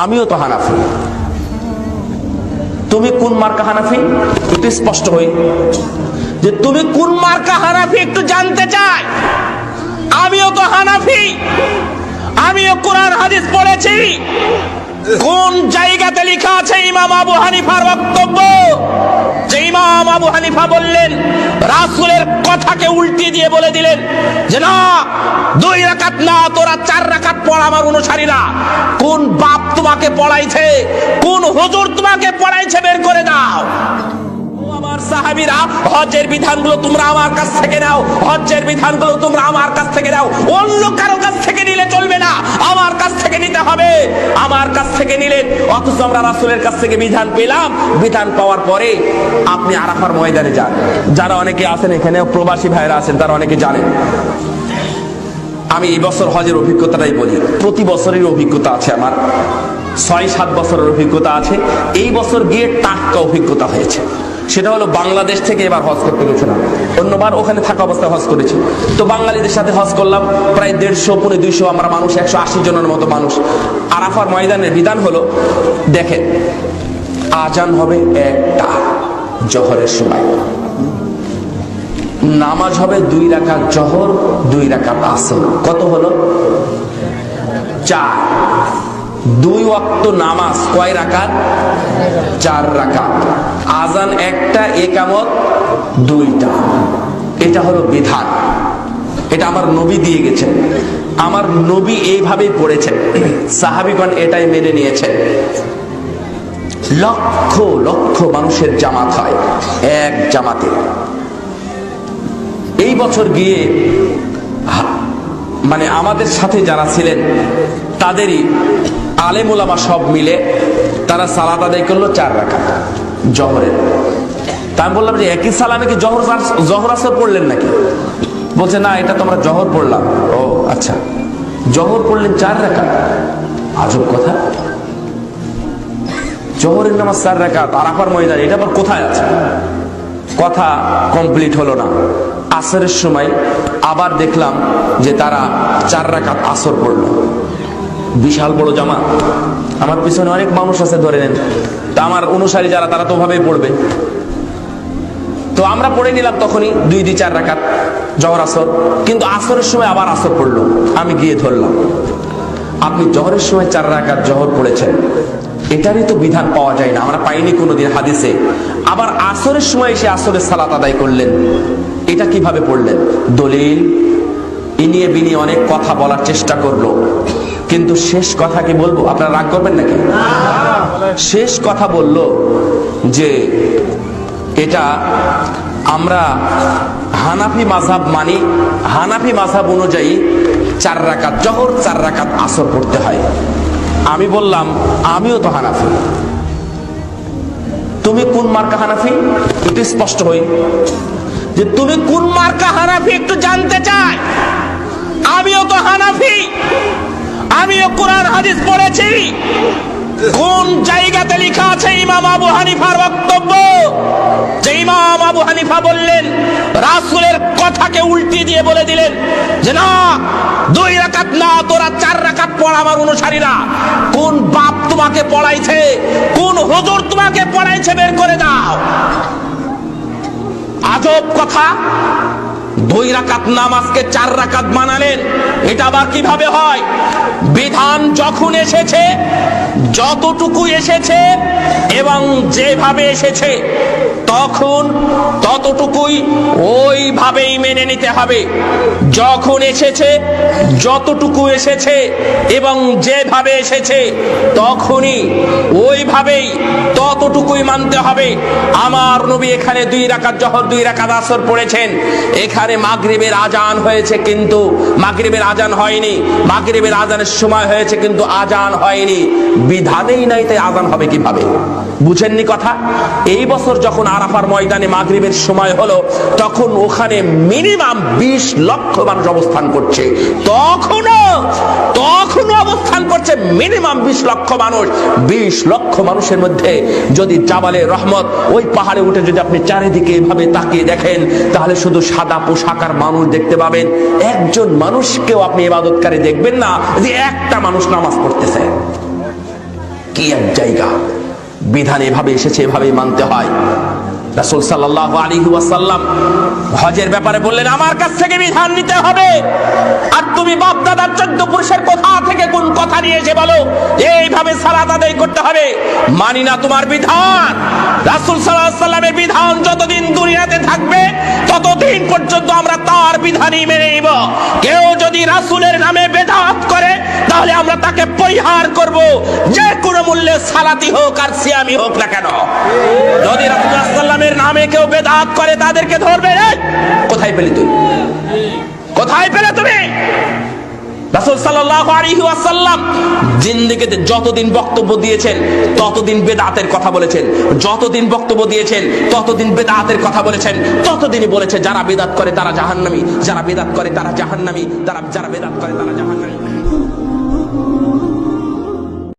আমিও তো হানাফি। তুমি কোন মার্কা হানাফি একটু স্পষ্ট হই, যে তুমি কোন মার্কা হানাফি একটু জানতে চাই। আমিও তো হানাফি, আমিও কোরআন হাদিস পড়েছি। কোন জায়গাতে লেখা আছে ইমাম আবু হানিফার বক্তব্য, যে ইমাম আবু হানিফা বললেন, রাসূলের কথাকে উল্টি দিয়ে বলে দিলেন যে না, 2 রাকাত না, তোরা 4 রাকাত পড় আমার অনুসারীরা। কোন বাপ তোমাকে পড়াইছে, কোন হুজুর তোমাকে পড়াইছে, বের করে দাও। আমার সাহাবীরা, হজ্জের বিধানগুলো তোমরা আমার কাছ থেকে নাও, হজ্জের বিধানগুলো তোমরা আমার কাছ থেকে নাও, অন্য কারো কাছ থেকে নিলে চলবে না, আমার কাছ থেকে নিতে হবে। আমার কাছ থেকে নিলেন, অথচ আমরা রাসূলের কাছ থেকে বিধান পেলাম। বিধান পাওয়ার পরে আপনি আরাফার ময়দানে যান। যারা অনেকে আছেন এখানে, প্রবাসী ভাইরা আছেন, তারা অনেকে জানেন। আমি এই বছর হজের অভিজ্ঞতাটাই বলি। প্রতি বছরের অভিজ্ঞতা আছে আমার, 6-7 বছরের অভিজ্ঞতা আছে। এই বছর গিয়ে টাটকা অভিজ্ঞতা হয়েছে। সেটা হলো বাংলাদেশ থেকে এবার হজ করতে গেছিলাম, অন্যবার ওখানে থাকা অবস্থায় হজ করেছি। তো বাঙালিদের সাথে হজ করলাম, প্রায় 150-200 আমরা মানুষ, 180 জনের মতো মানুষ। আরাফার ময়দানের বিধান হলো, দেখেন, আজান হবে 1টা জোহরের সময়, নামাজ হবে 2 রাকাত জোহর, 2 রাকাত আসর। কত হলো? 4। 2 ওয়াক্ত নামাজ কয় রাকাত? 4 রাকাত। আজান 1টা, একামত 2টা। এটা হলো বিধান। এটা আমার নবী দিয়ে গেছেন, আমার নবী এইভাবেই পড়েছেন, সাহাবীগণ এটাই মেনে নিয়েছেন। লক্ষ লক্ষ মানুষের জামাত হয় এক জামাতে। এই বছর গিয়ে মানে আমাদের সাথে যারা ছিলেন তাদেরই আলেম ওলামা সব মিলে তারা সালাত আদায় করলো 4 রাকাত জোহরের। তা আমি বললাম যে একই সালামে কি জোহর আসর পড়লেন নাকি? বলছে না, এটা তো আমরা জোহর পড়লাম। ও আচ্ছা, জোহর পড়লেন 4 রাকাত, আজব কথা। জোহরের নামাজ 4 রাকাত আরাফার ময়দানে, এটা আবার কোথায় আছে? কথা কমপ্লিট হলো না। আসরের সময় আবার দেখলাম যে তারা 4 রাকাত আসর পড়লো। বিশাল বড় জামা, আমার পিছনে অনেক মানুষ আছে ধরে নেন, তা আমার অনুসারী যারা তারা তো ওভাবেই পড়বে। তো আমরা পড়ে নিলাম তখনই 2-4 রাকাত জোহর আসর, কিন্তু আসরের সময় আবার আসর পড়লো। আমি গিয়ে ধরলাম, আপনি জোহরের সময় 4 রাকাত জোহর পড়েছেন, এটারই তো বিধান পাওয়া যায় না, আমরা পাইনি কোনোদিন হাদিসে। আবার আসরের সময় এসে আসরের সালাত আদায় করলেন, এটা কিভাবে পড়লেন? দলিল ইনিয়ে বিনিয়ে অনেক কথা বলার চেষ্টা করলো, কিন্তু শেষ কথা কি বলবো? আপনারা রাগ করবেন নাকি? শেষ কথা বলল যে এটা আমরা হানাফি মাযহাব মানি, হানাফি মাযহাব অনুযায়ী 4 রাকাত জোহর 4 রাকাত আসর পড়তে হয়। আমি বললাম আমিও তো হানাফি। তুমি কোন মার্কা হানাফি একটু স্পষ্ট হই, যে তুমি কোন মার্কা হানাফি একটু জানতে চাই। আমিও তো হানাফি, আমিও কোরআন হাদিস পড়েছি। কোন জায়গাতে লেখা আছে ইমাম আবু হানিফার বক্তব্য, যে ইমাম আবু হানিফা বললেন, রাসূলের কথাকে উল্টি দিয়ে বলে দিলেন যে না, 2 রাকাত না, তোরা 4 রাকাত পড় আমার অনুসারীরা। কোন বাপ তোমাকে পড়াইছে, কোন হুজুর তোমাকে পড়াইছে, বের করে দাও। আজব কথা, 2 রাকাত নামাজকে 4 রাকাত বানালেন, এটা আবার কিভাবে হয়? বিধান যখন এসেছে, যতটুকু এসেছে এবং যেভাবে এসেছে, তখন ততটুকুই ওইভাবেই মেনে নিতে হবে। যখন এসেছে, যতটুকু এসেছে এবং যেভাবে এসেছে, তখনই ওইভাবেই ততটুকুই মানতে হবে। আমার নবী এখানে 2 রাকাত জোহর 2 রাকাত আসর পড়েছেন, এখানে মাগরিবের আজান হয়েছে কিন্তু মাগরিবের আজান হয়নি, মাগরিবের আজানের সময় হয়েছে কিন্তু আজান হয়নি। বিধানেই নাই, তাই আজান হবে কিভাবে? বুঝেননি কথা? এই বছর যখন আরাফার ময়দানে মাগরিবের সময় হলো, তখন ওখানে মিনিমাম 20 লক্ষ মানুষ অবস্থান করছে। তখনও অবস্থান করছে মিনিমাম 20 লক্ষ মানুষ। 20 লক্ষ মানুষের মধ্যে যদি জাবালে রহমত, ওই পাহাড়ে উঠে যদি আপনি চারিদিকে এভাবে তাকিয়ে দেখেন, তাহলে শুধু সাদা পোশাকার মানুষ দেখতে পাবেন। একজন মানুষকেও আপনি ইবাদতকারী দেখবেন না যে একটা মানুষ নামাজ পড়তেছে। কি এক জায়গা! বিধান এভাবে এসেছে, এভাবে মানতে হয়। রাসূল সাল্লাল্লাহু আলাইহি ওয়াসাল্লাম হজের ব্যাপারে বললেন, আমার কাছ থেকে বিধান নিতে হবে। আর তুমি বাপ দাদার 14 পুরুষের কথা থেকে কোন কথা নিয়ে এসে বলো এইভাবে সালাত আদায় করতে হবে? মানি না তোমার বিধান। রাসূল সাল্লাল্লাহু আলাইহি ওয়াসাল্লামের বিধান যতদিন দুনিয়াতে থাকবে ততদিন পর্যন্ত আমরা তার বিধানই মেনে নিব। কেউ যদি রাসূলের নামে বেদাত করে তাহলে আমরা তাকে পরিহার করব, যে কোনো মূল্যে সালাতি হোক আর সিয়ামি হোক না কেন। যদি রাসূলুল্লাহ সাল্লাল্লাহু আলাইহি ওয়াসাল্লামের নামে কেউ বেদাত করে তাদেরকে ধরবে। কোথায় পেলি তুই? কোথায় পেলে তুমি? রাসূল সাল্লাল্লাহু আলাইহি ওয়াসাল্লাম জিন্দেগিতে যতদিন বক্তব্য দিয়েছেন ততদিন বেদাতের কথা বলেছেন, যতদিন বক্তব্য দিয়েছেন ততদিন বেদাতের কথা বলেছেন, ততদিনই বলেছে যারা বেদাত করে তারা জাহান্নামী, যারা বেদাত করে তারা জাহান্নামী, যারা বেদাত করে তারা জাহান্নামী।